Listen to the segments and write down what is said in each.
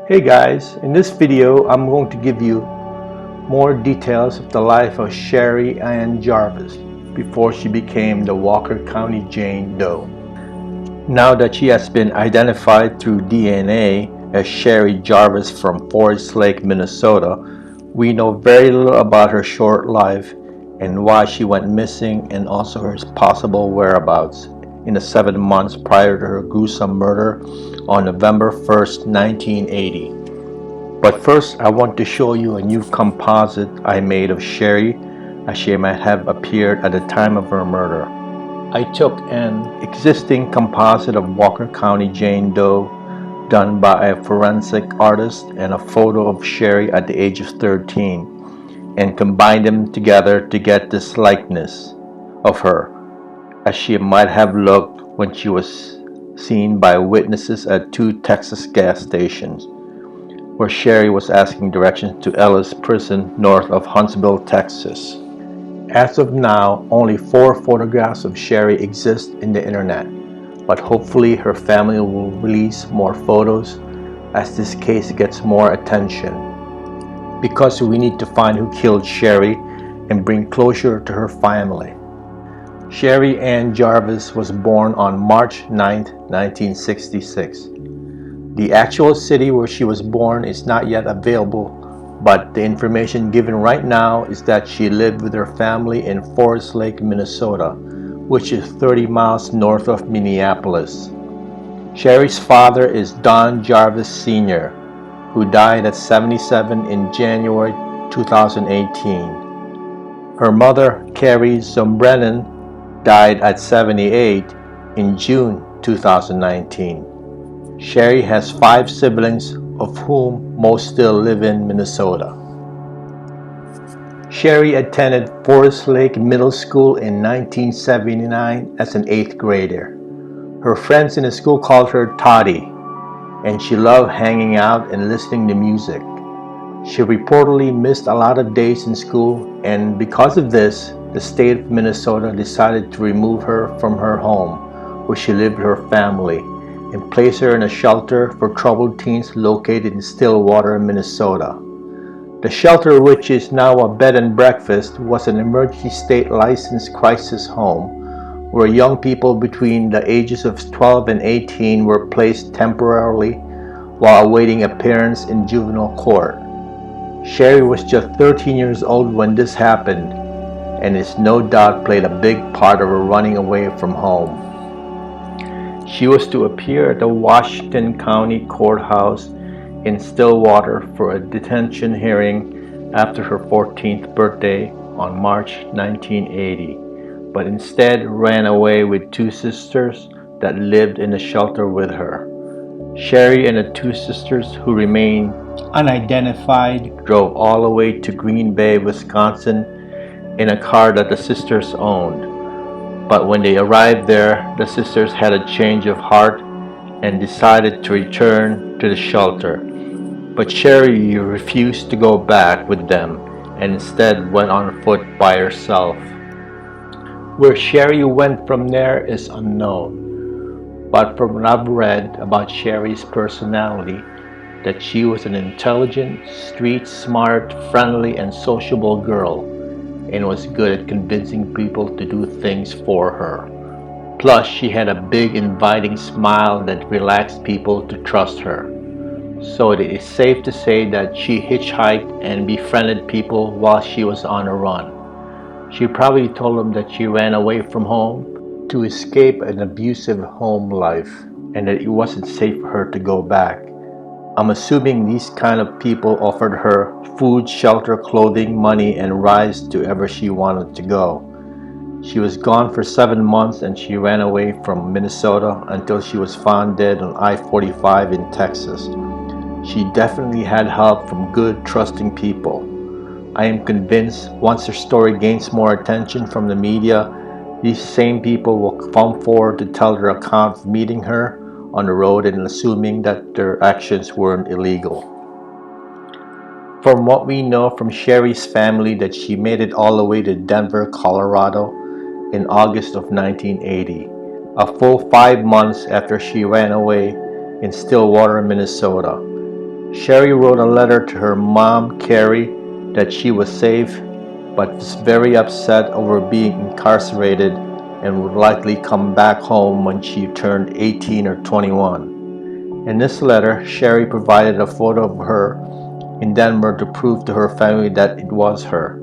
Hey guys, in this video I'm going to give you more details of the life of Sherri Ann Jarvis before she became the Walker County Jane Doe. Now that she has been identified through DNA as Sherri Jarvis from Forest Lake, Minnesota, we know very little about her short life and why she went missing, and also her possible whereabouts in the 7 months prior to her gruesome murder on November 1st, 1980. But first, I want to show you a new composite I made of Sherri as she might have appeared at the time of her murder. I took an existing composite of Walker County Jane Doe done by a forensic artist and a photo of Sherri at the age of 13 and combined them together to get this likeness of her as she might have looked when she was seen by witnesses at 2 Texas gas stations, where Sherri was asking directions to Ellis Prison north of Huntsville, Texas. As of now, only 4 photographs of Sherri exist in the internet, but hopefully her family will release more photos as this case gets more attention, because we need to find who killed Sherri and bring closure to her family. Sherri Ann Jarvis was born on March 9, 1966. The actual city where she was born is not yet available, but the information given right now is that she lived with her family in Forest Lake, Minnesota, which is 30 miles north of Minneapolis. Sherri's father is Don Jarvis Sr., who died at 77 in January 2018. Her mother, Carrie Zombrennen, died at 78 in June 2019. Sherri has 5 siblings, of whom most still live in Minnesota. Sherri attended Forest Lake Middle School in 1979 as an 8th grader. Her friends in the school called her Toddy, and she loved hanging out and listening to music. She reportedly missed a lot of days in school, and because of this, the state of Minnesota decided to remove her from her home, where she lived with her family, and place her in a shelter for troubled teens located in Stillwater, Minnesota. The shelter, which is now a bed and breakfast, was an emergency state licensed crisis home where young people between the ages of 12 and 18 were placed temporarily while awaiting appearance in juvenile court. Sherri was just 13 years old when this happened, and it's no doubt played a big part of her running away from home. She was to appear at the Washington County Courthouse in Stillwater for a detention hearing after her 14th birthday on March 1980, but instead ran away with 2 sisters that lived in the shelter with her. Sherri and the 2 sisters, who remain unidentified, drove all the way to Green Bay, Wisconsin in a car that the sisters owned. But when they arrived there, the sisters had a change of heart and decided to return to the shelter. But Sherri refused to go back with them and instead went on foot by herself. Where Sherri went from there is unknown, but from what I've read about Sherri's personality, that she was an intelligent, street-smart, friendly, and sociable girl, and was good at convincing people to do things for her. Plus, she had a big, inviting smile that relaxed people to trust her. So it is safe to say that she hitchhiked and befriended people while she was on a run. She probably told them that she ran away from home to escape an abusive home life, and that it wasn't safe for her to go back. I'm assuming these kind of people offered her food, shelter, clothing, money, and rides to wherever she wanted to go. She was gone for 7 months, and she ran away from Minnesota until she was found dead on I-45 in Texas. She definitely had help from good, trusting people. I am convinced once her story gains more attention from the media, these same people will come forward to tell their account of meeting her on the road and assuming that their actions weren't illegal. From what we know from Sherri's family, that she made it all the way to Denver, Colorado in August of 1980, a full 5 months after she ran away in Stillwater, Minnesota. Sherri wrote a letter to her mom, Carrie, that she was safe but was very upset over being incarcerated and would likely come back home when she turned 18 or 21. In this letter, Sherri provided a photo of her in Denver to prove to her family that it was her.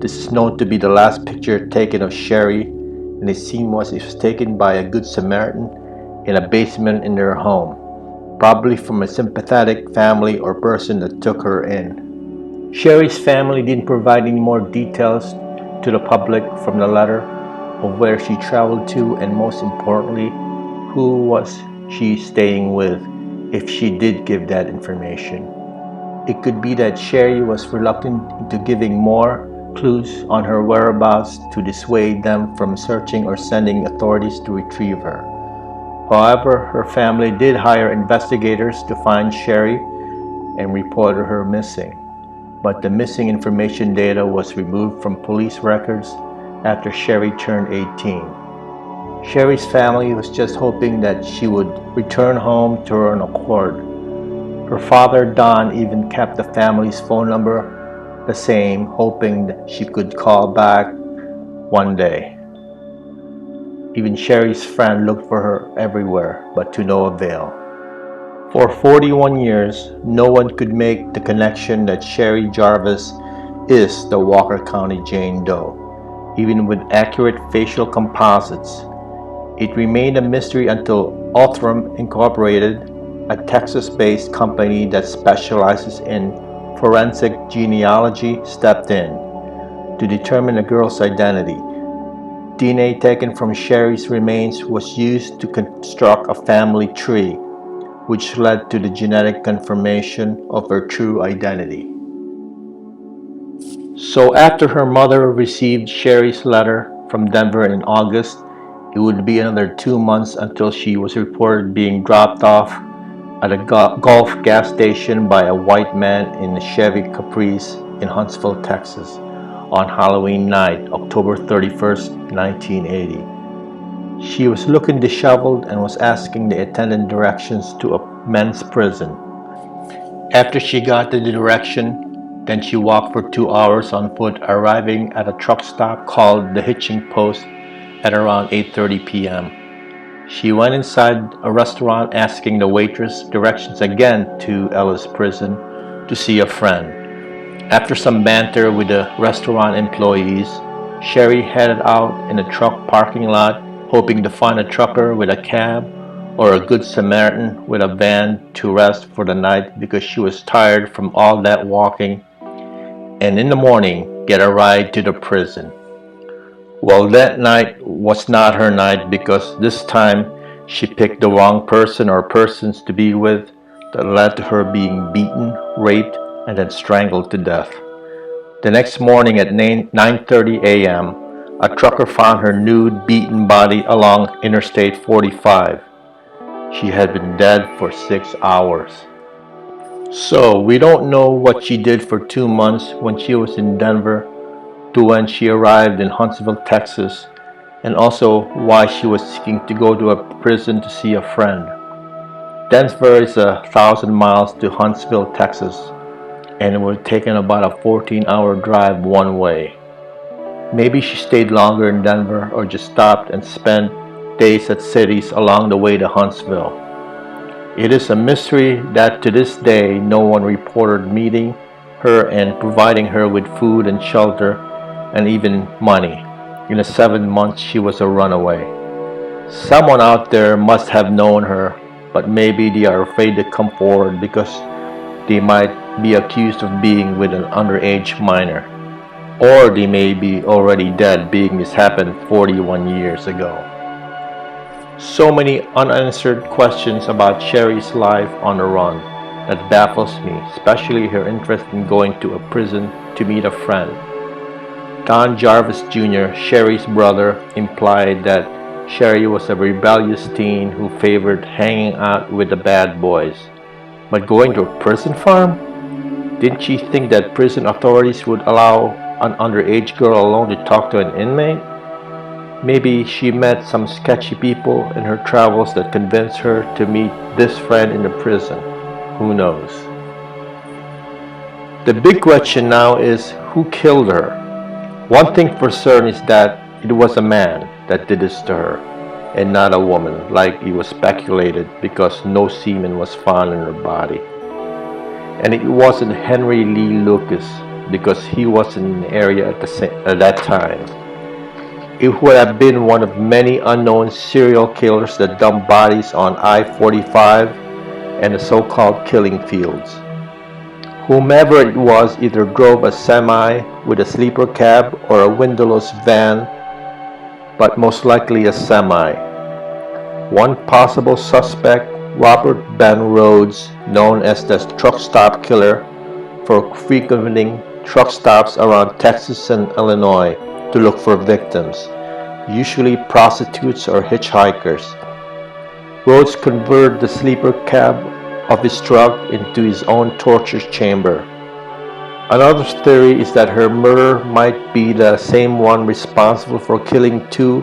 This is known to be the last picture taken of Sherri, and it seems it was taken by a good Samaritan in a basement in their home, probably from a sympathetic family or person that took her in. Sherri's family didn't provide any more details to the public from the letter of where she traveled to, and most importantly, who was she staying with, if she did give that information. It could be that Sherri was reluctant into giving more clues on her whereabouts to dissuade them from searching or sending authorities to retrieve her. However, her family did hire investigators to find Sherri and reported her missing, but the missing information data was removed from police records after Sherri turned 18. Sherri's family was just hoping that she would return home to her own accord. Her father, Don, even kept the family's phone number the same, hoping that she could call back one day. Even Sherri's friend looked for her everywhere, but to no avail. For 41 years, no one could make the connection that Sherri Jarvis is the Walker County Jane Doe, even with accurate facial composites. It remained a mystery until Othram Incorporated, a Texas-based company that specializes in forensic genealogy, stepped in to determine the girl's identity. DNA taken from Sherri's remains was used to construct a family tree, which led to the genetic confirmation of her true identity. So after her mother received Sherri's letter from Denver in August, it would be another 2 months until she was reported being dropped off at a Gulf gas station by a white man in a Chevy Caprice in Huntsville, Texas, on Halloween night, October 31st, 1980. She was looking disheveled and was asking the attendant directions to a men's prison. After she got the direction, then she walked for 2 hours on foot, arriving at a truck stop called the Hitching Post at around 8:30 p.m. She went inside a restaurant asking the waitress directions again to Ellis Prison to see a friend. After some banter with the restaurant employees, Sherri headed out in a truck parking lot, hoping to find a trucker with a cab or a good Samaritan with a van to rest for the night because she was tired from all that walking, and in the morning get a ride to the prison. Well, that night was not her night because this time she picked the wrong person or persons to be with that led to her being beaten, raped, and then strangled to death. The next morning at 9:30 a.m., a trucker found her nude, beaten body along Interstate 45. She had been dead for 6 hours. So we don't know what she did for 2 months when she was in Denver to when she arrived in Huntsville, Texas, and also why she was seeking to go to a prison to see a friend. Denver is 1,000 miles to Huntsville, Texas, and it would have taken about a 14-hour drive one way. Maybe she stayed longer in Denver or just stopped and spent days at cities along the way to Huntsville. It is a mystery that to this day no one reported meeting her and providing her with food and shelter and even money in the 7 months she was a runaway. Someone out there must have known her, but maybe they are afraid to come forward because they might be accused of being with an underage minor, or they may be already dead, being this happened 41 years ago. So many unanswered questions about Sherri's life on the run that baffles me, especially her interest in going to a prison to meet a friend. Don Jarvis Jr., Sherri's brother, implied that Sherri was a rebellious teen who favored hanging out with the bad boys. But going to a prison farm? Didn't she think that prison authorities would allow an underage girl alone to talk to an inmate? Maybe she met some sketchy people in her travels that convinced her to meet this friend in the prison. Who knows? The big question now is who killed her? One thing for certain is that it was a man that did this to her, and not a woman like it was speculated, because no semen was found in her body. And it wasn't Henry Lee Lucas, because he wasn't in the area at that time. It would have been one of many unknown serial killers that dumped bodies on I-45 and the so-called killing fields. Whomever it was either drove a semi with a sleeper cab or a windowless van, but most likely a semi. One possible suspect, Robert Ben Rhodes, known as the truck stop killer, for frequenting truck stops around Texas and Illinois to look for victims, usually prostitutes or hitchhikers. Rhodes converted the sleeper cab of his truck into his own torture chamber. Another theory is that her murder might be the same one responsible for killing two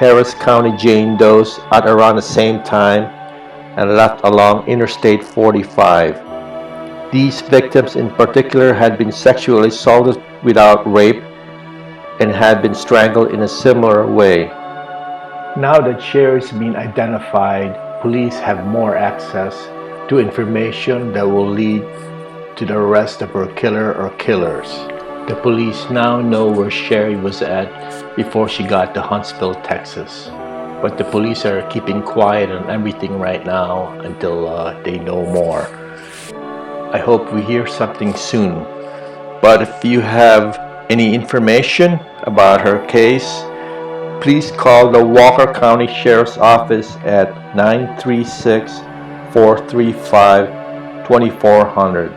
Walker County Jane Does at around the same time and left along Interstate 45. These victims in particular had been sexually assaulted without rape and had been strangled in a similar way. Now that Sherri's been identified, police have more access to information that will lead to the arrest of her killer or killers. The police now know where Sherri was at before she got to Huntsville, Texas. But the police are keeping quiet on everything right now until they know more. I hope we hear something soon. But if you have any information about her case, please call the Walker County Sheriff's Office at 936-435-2400.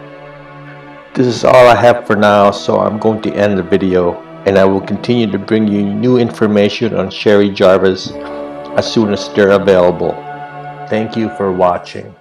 This is all I have for now, so I'm going to end the video, and I will continue to bring you new information on Sherri Jarvis as soon as they're available. Thank you for watching.